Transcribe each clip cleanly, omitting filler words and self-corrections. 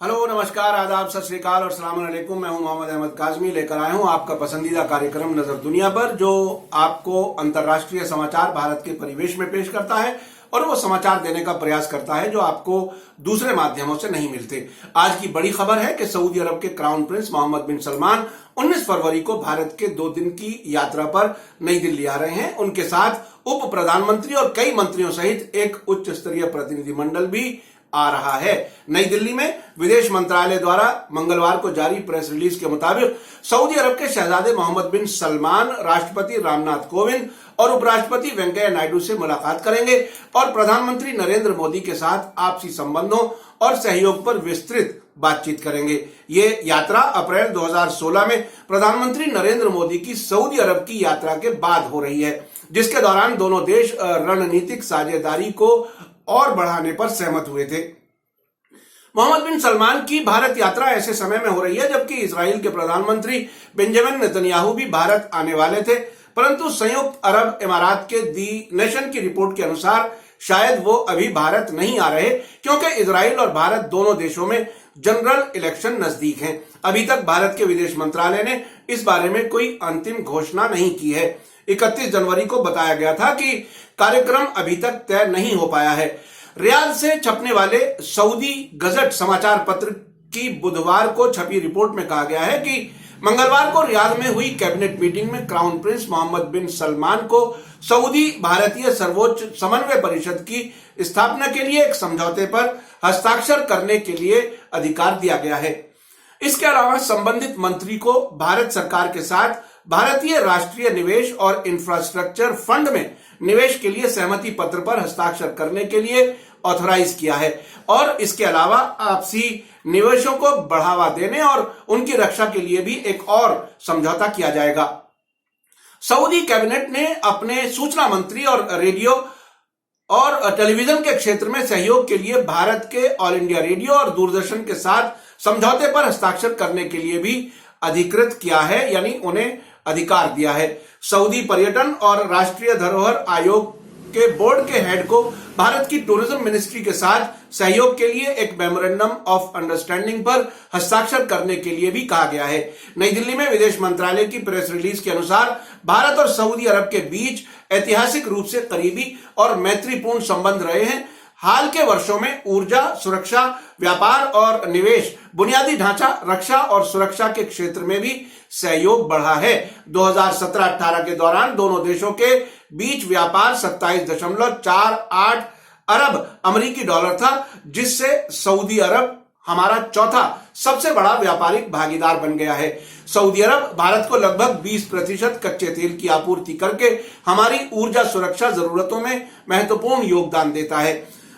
Hello, नमस्कार, आदाब, सत श्री अकाल और सलाम अलैकुम। मैं हूं मोहम्मद अहमद काजमी, लेकर आया हूं आपका पसंदीदा कार्यक्रम नजर दुनिया पर, जो आपको अंतर्राष्ट्रीय समाचार भारत के परिवेश में पेश करता है और वो समाचार देने का प्रयास करता है जो आपको दूसरे माध्यमों से नहीं मिलते। आज की बड़ी खबर है कि सऊदी अरब के क्राउन प्रिंस मोहम्मद बिन सलमान 19 फरवरी को भारत के 2 दिन की यात्रा पर नई दिल्ली आ रहे हैं। उनके साथ उप प्रधानमंत्री और कई मंत्रियों सहित एक उच्च स्तरीय प्रतिनिधिमंडल भी आ रहा है। नई दिल्ली में विदेश मंत्रालय द्वारा मंगलवार को जारी प्रेस रिलीज के मुताबिक सऊदी अरब के शहजादे मोहम्मद बिन सलमान राष्ट्रपति रामनाथ कोविंद और उपराष्ट्रपति वेंकैया नायडू से मुलाकात करेंगे और प्रधानमंत्री नरेंद्र मोदी के साथ आपसी संबंधों और सहयोग पर विस्तृत बातचीत करेंगे। ये यात्रा अप्रैल 2016 में प्रधानमंत्री नरेंद्र मोदी की सऊदी अरब की यात्रा के बाद हो रही है, जिसके दौरान दोनों देश रणनीतिक साझेदारी को और बढ़ाने पर सहमत हुए थे। मोहम्मद बिन सलमान की भारत यात्रा ऐसे समय में हो रही है जबकि इजराइल के प्रधानमंत्री बेंजामिन नेतन्याहू भी भारत आने वाले थे, परंतु संयुक्त अरब इमारात के दी नेशन की रिपोर्ट के अनुसार शायद वो अभी भारत नहीं आ रहे, क्योंकि इजराइल और भारत दोनों देशों में जनरल इलेक्शन नजदीक हैं। अभी तक भारत के विदेश मंत्रालय ने इस बारे में कोई अंतिम घोषणा नहीं की है। 31 जनवरी को बताया गया था कि कार्यक्रम अभी तक तय नहीं हो पाया है। रियाद से छपने वाले सऊदी गजट समाचार पत्र की बुधवार को छपी रिपोर्ट में कहा गया है कि मंगलवार को रियाद में हुई कैबिनेट मीटिंग में क्राउन प्रिंस मोहम्मद बिन सलमान को सऊदी भारतीय सर्वोच्च समन्वय परिषद की स्थापना के लिए एक समझौते पर हस्ताक्षर करने के लिए अधिकार दिया गया है। इसके अलावा संबंधित मंत्री को भारत सरकार के साथ भारतीय राष्ट्रीय निवेश और इंफ्रास्ट्रक्चर फंड में निवेश के लिए सहमति पत्र पर हस्ताक्षर करने के लिए ऑथराइज किया है और इसके अलावा आपसी निवेशों को बढ़ावा देने और उनकी रक्षा के लिए भी एक और समझौता किया जाएगा। सऊदी कैबिनेट ने अपने सूचना मंत्री और रेडियो और टेलीविजन के क्षेत्र में सहयोग के लिए भारत के ऑल इंडिया रेडियो और दूरदर्शन के साथ समझौते पर हस्ताक्षर करने के लिए भी अधिकृत किया है, यानी उन्हें अधिकार दिया है। सऊदी पर्यटन और राष्ट्रीय धरोहर आयोग के बोर्ड के हेड को भारत की टूरिज्म मिनिस्ट्री के साथ सहयोग के लिए एक मेमोरेंडम ऑफ अंडरस्टैंडिंग पर हस्ताक्षर करने के लिए भी कहा गया है। नई दिल्ली में विदेश मंत्रालय की प्रेस रिलीज के अनुसार भारत और सऊदी अरब के बीच ऐतिहासिक रूप से करीबी और मैत्रीपूर्ण संबंध रहे हैं। हाल के वर्षों में ऊर्जा, सुरक्षा, व्यापार और निवेश, बुनियादी ढांचा, रक्षा और सुरक्षा के क्षेत्र में भी सहयोग बढ़ा है। 2017-18 के दौरान दोनों देशों के बीच व्यापार 27.48 अरब अमेरिकी डॉलर था, जिससे सऊदी अरब हमारा चौथा सबसे बड़ा व्यापारिक भागीदार बन गया है। सऊदी अरब भारत को लगभग 20% कच्चे तेल की आपूर्ति करके हमारी ऊर्जा सुरक्षा जरूरतों में महत्वपूर्ण योगदान देता है।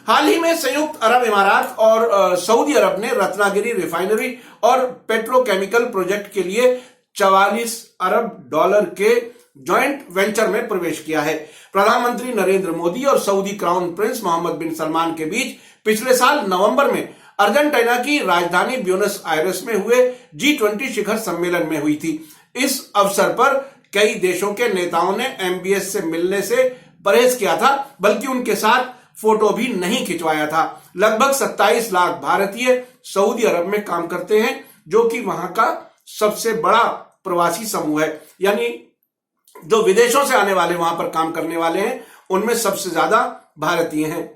हाल ही में संयुक्त अरब इमारात और सऊदी अरब ने रत्नागिरी रिफाइनरी और पेट्रोकेमिकल प्रोजेक्ट के लिए 44 अरब डॉलर के जॉइंट वेंचर में प्रवेश किया है। प्रधानमंत्री नरेंद्र मोदी और सऊदी क्राउन प्रिंस मोहम्मद बिन सलमान के बीच पिछले साल नवंबर में अर्जेंटीना की राजधानी ब्यूनस आयर्स में हुए G20 शिखर सम्मेलन में हुई थी। इस अवसर पर कई देशों के नेताओं ने MBS से मिलने से परहेज किया था, बल्कि उनके साथ फोटो भी नहीं खिंचवाया था। लगभग 27 लाख भारतीय सऊदी अरब में काम करते हैं, जो कि वहां का सबसे बड़ा प्रवासी समूह है, यानी जो विदेशों से आने वाले वहां पर काम करने वाले हैं उनमें सबसे ज्यादा भारतीय हैं।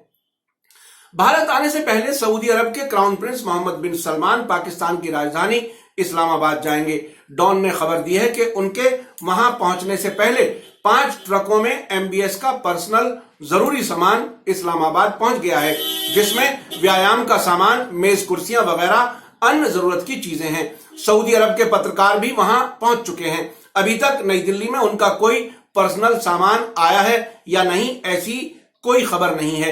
भारत आने से पहले सऊदी अरब के क्राउन प्रिंस मोहम्मद बिन सलमान पाकिस्तान की राजधानी इस्लामाबाद जाएंगे। डॉन ने खबर दी है कि उनके वहां पहुंचने से पहले 5 ट्रकों में MBS का पर्सनल जरूरी सामान इस्लामाबाद पहुंच गया है, जिसमें व्यायाम का सामान, मेज कुर्सियां वगैरह अन्य जरूरत की चीजें हैं। सऊदी अरब के पत्रकार भी वहां पहुंच चुके हैं। अभी तक नई दिल्ली में उनका कोई पर्सनल सामान आया है या नहीं, ऐसी कोई खबर नहीं है।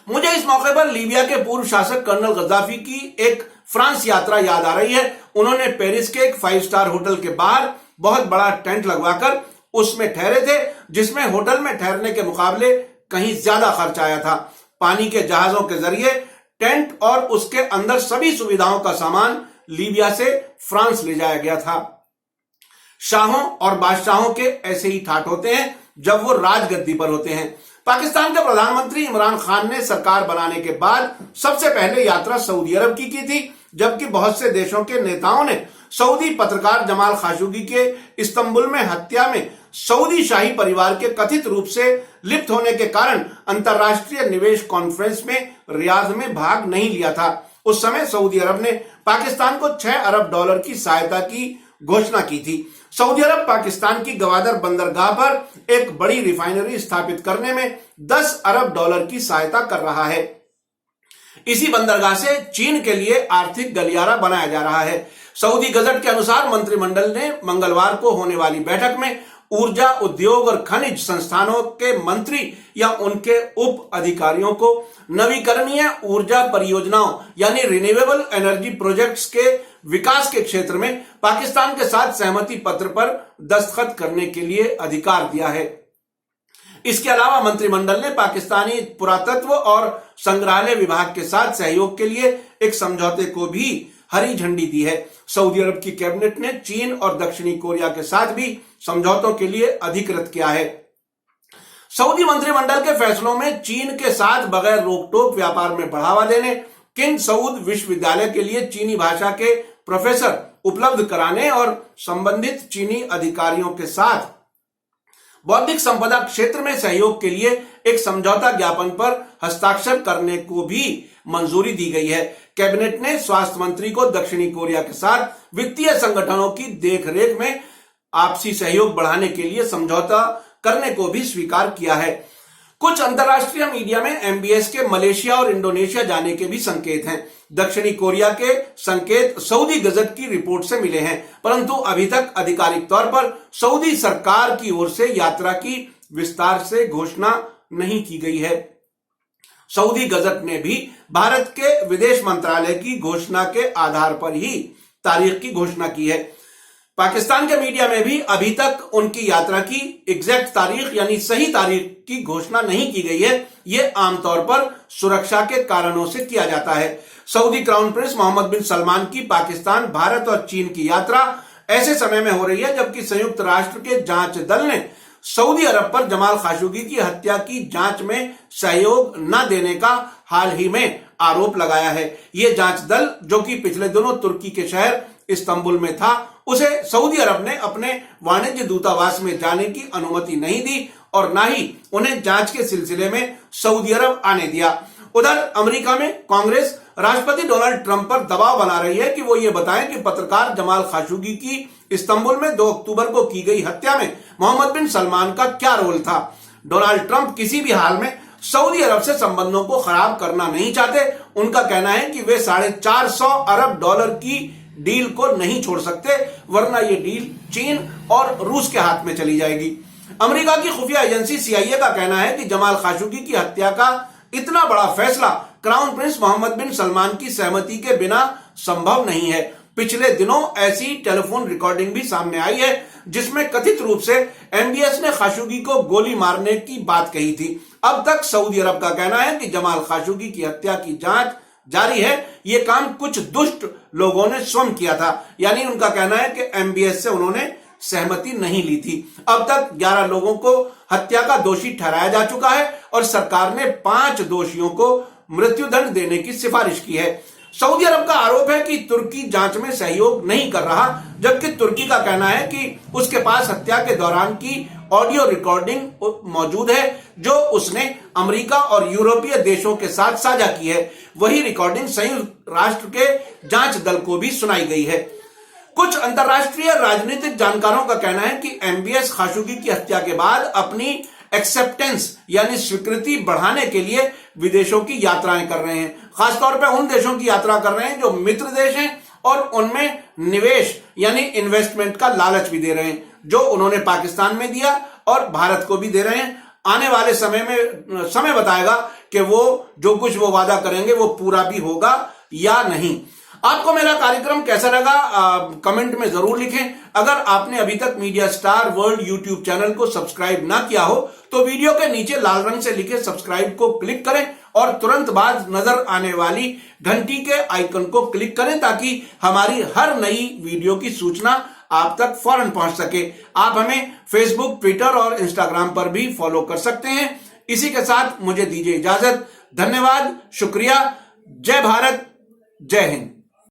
मुझे इस मौके पर लीबिया के पूर्व शासक कर्नल गद्दाफी की एक फ्रांस यात्रा याद आ रही है। उन्होंने पेरिस के एक 5 स्टार होटल के बाहर बहुत बड़ा टेंट लगवाकर उसमें ठहरे थे, जिसमें होटल में ठहरने के मुकाबले कहीं ज्यादा खर्च आया था। पानी के जहाजों के जरिए टेंट और उसके अंदर सभी सुविधाओं का सामान लीबिया से फ्रांस ले जाया गया था। शाहों और बादशाहों के ऐसे ही ठाठ होते हैं जब वो राजगद्दी पर होते हैं। पाकिस्तान के प्रधानमंत्री इमरान खान ने सरकार बनाने के बाद सबसे पहले यात्रा सऊदी अरब की थी, जबकि बहुत से देशों के नेताओं ने सऊदी पत्रकार जमाल खाशोगी के इस्तांबुल में हत्या में सऊदी शाही परिवार के कथित रूप से लिप्त होने के कारण अंतर्राष्ट्रीय निवेश कॉन्फ्रेंस में रियाद में भाग नहीं लिया था। उस समय सऊदी अरब ने पाकिस्तान को 6 अरब डॉलर की सहायता की घोषणा की थी। सऊदी अरब पाकिस्तान की गवादर बंदरगाह पर एक बड़ी रिफाइनरी स्थापित करने में 10 अरब डॉलर की सहायता कर रहा है। इसी बंदरगाह से चीन के लिए आर्थिक गलियारा बनाया जा रहा है। सऊदी गजट के अनुसार मंत्रिमंडल ने मंगलवार को होने वाली बैठक में ऊर्जा, उद्योग और खनिज संस्थानों के मंत्री या उनके उप अधिकारियों को नवीकरणीय ऊर्जा परियोजनाओं यानी रिन्यूएबल एनर्जी प्रोजेक्ट्स के विकास के क्षेत्र में पाकिस्तान के साथ सहमति पत्र पर दस्तखत करने के लिए अधिकार दिया है। इसके अलावा मंत्रिमंडल ने पाकिस्तानी पुरातत्व और संग्रहालय विभाग के साथ सहयोग के लिए एक समझौते को भी हरी झंडी दी है। सऊदी अरब की कैबिनेट ने चीन और दक्षिणी कोरिया के साथ भी समझौतों के लिए अधिकृत किया है। सऊदी मंत्रिमंडल के फैसलों में चीन के साथ बगैर रोक-टोक व्यापार में बढ़ावा देने, किंग सऊद विश्वविद्यालय के लिए चीनी भाषा के प्रोफेसर उपलब्ध कराने और संबंधित चीनी अधिकारियों के साथ बौद्धिक संपदा क्षेत्र में सहयोग के लिए एक समझौता ज्ञापन पर हस्ताक्षर करने को भी मंजूरी दी गई है। कैबिनेट ने स्वास्थ्य मंत्री को दक्षिणी कोरिया के साथ वित्तीय संगठनों की देखरेख में आपसी सहयोग बढ़ाने के लिए समझौता करने को भी स्वीकार किया है। कुछ अंतर्राष्ट्रीय मीडिया में एमबीएस के मलेशिया और इंडोनेशिया जाने के भी संकेत हैं। दक्षिणी कोरिया के संकेत सऊदी गजट की रिपोर्ट से मिले हैं, परंतु अभी तक आधिकारिक तौर पर सऊदी सरकार की ओर से यात्रा की विस्तार से घोषणा नहीं की गई है। सऊदी गजट ने भी भारत के विदेश मंत्रालय की घोषणा के आधार पर ही तारीख की घोषणा की है। पाकिस्तान के मीडिया में भी अभी तक उनकी यात्रा की एग्जैक्ट तारीख यानी सही तारीख की घोषणा नहीं की गई है। ये आमतौर पर सुरक्षा के कारणों से किया जाता है। सऊदी क्राउन प्रिंस मोहम्मद बिन सलमान की पाकिस्तान, भारत और चीन की यात्रा ऐसे समय में हो रही है जबकि संयुक्त राष्ट्र के जांच दल ने सऊदी अरब पर जमाल खाशोगी की हत्या की जांच में सहयोग न देने का हाल ही में आरोप लगाया है। ये जांच दल, जो कि पिछले दिनों तुर्की के शहर इस्तांबुल में था, उसे सऊदी अरब ने अपने वाणिज्य दूतावास में जाने की अनुमति नहीं दी और न ही उन्हें जांच के सिलसिले में सऊदी अरब आने दिया। उधर अमेरिका में कांग्रेस राष्ट्रपति डोनाल्ड ट्रंप पर दबाव बना रही है कि वो ये बताएं कि पत्रकार जमाल खाशोगी की इस्तांबुल में 2 अक्टूबर को की गई हत्या में मोहम्मद बिन सलमान का क्या रोल था। डोनाल्ड ट्रंप किसी भी हाल में सऊदी अरब से संबंधों को खराब करना नहीं चाहते। उनका कहना है कि वे 450 अरब डॉलर की डील को नहीं छोड़ सकते, वरना ये डील चीन और रूस के हाथ में चली जाएगी। अमेरिका की खुफिया एजेंसी सीआईए का कहना है कि जमाल खाशोगी की हत्या का इतना बड़ा फैसला क्राउन प्रिंस मोहम्मद बिन सलमान की सहमति के बिना संभव नहीं है। पिछले दिनों ऐसी टेलीफोन रिकॉर्डिंग भी सामने आई है जिसमें कथित रूप से एमबीएस ने खाशोगी को गोली मारने की बात कही थी। अब तक सऊदी अरब का कहना है कि जमाल खाशोगी की हत्या की जांच जारी है। ये काम कुछ दुष्ट लोगों ने स्वयं किया था, यानी उनका कहना है कि एमबीएस से उन्होंने सहमति नहीं ली थी। अब तक 11 लोगों को हत्या का दोषी ठहराया जा चुका है और सरकार ने 5 दोषियों को मृत्युदंड देने की सिफारिश की है। सऊदी अरब का आरोप है कि तुर्की जांच में सहयोग नहीं कर रहा, जबकि तुर्की का कहना है कि उसके पास हत्या के दौरान की ऑडियो रिकॉर्डिंग मौजूद है जो उसने अमेरिका और यूरोपीय देशों के साथ साझा की है। वही रिकॉर्डिंग संयुक्त राष्ट्र के जांच दल को भी सुनाई गई है। कुछ अंतर्राष्ट्रीय राजनीतिक जानकारों का कहना है कि एमबीएस खाशोगी की हत्या के बाद अपनी एक्सेप्टेंस यानी स्वीकृति बढ़ाने के लिए विदेशों की यात्राएं कर रहे हैं। खासतौर पर उन देशों की यात्रा कर रहे हैं जो मित्र देश हैं और उनमें निवेश यानी इन्वेस्टमेंट का लालच भी दे रहे हैं, जो उन्होंने पाकिस्तान में दिया और भारत को भी दे रहे हैं। आने वाले समय बताएगा कि वो जो कुछ वो वादा करेंगे वो पूरा भी होगा या नहीं। आपको मेरा कार्यक्रम कैसा लगा कमेंट में जरूर लिखें। अगर आपने अभी तक media star world YouTube channel को सब्सक्राइब ना किया हो तो वीडियो के नीचे लाल रंग से लिखे सब्सक्राइब को क्लिक करें और तुरंत बाद नजर आने वाली घंटी के आइकन को क्लिक करें ताकि हमारी हर नई वीडियो की सूचना आप तक फौरन पहुंच सके। आप हमें फेसबुक, ट्विटर और इंस्टाग्राम पर भी फॉलो कर सकते हैं। इसी के साथ मुझे दीजिए इजाजत। धन्यवाद, शुक्रिया। जय भारत, जय हिंद।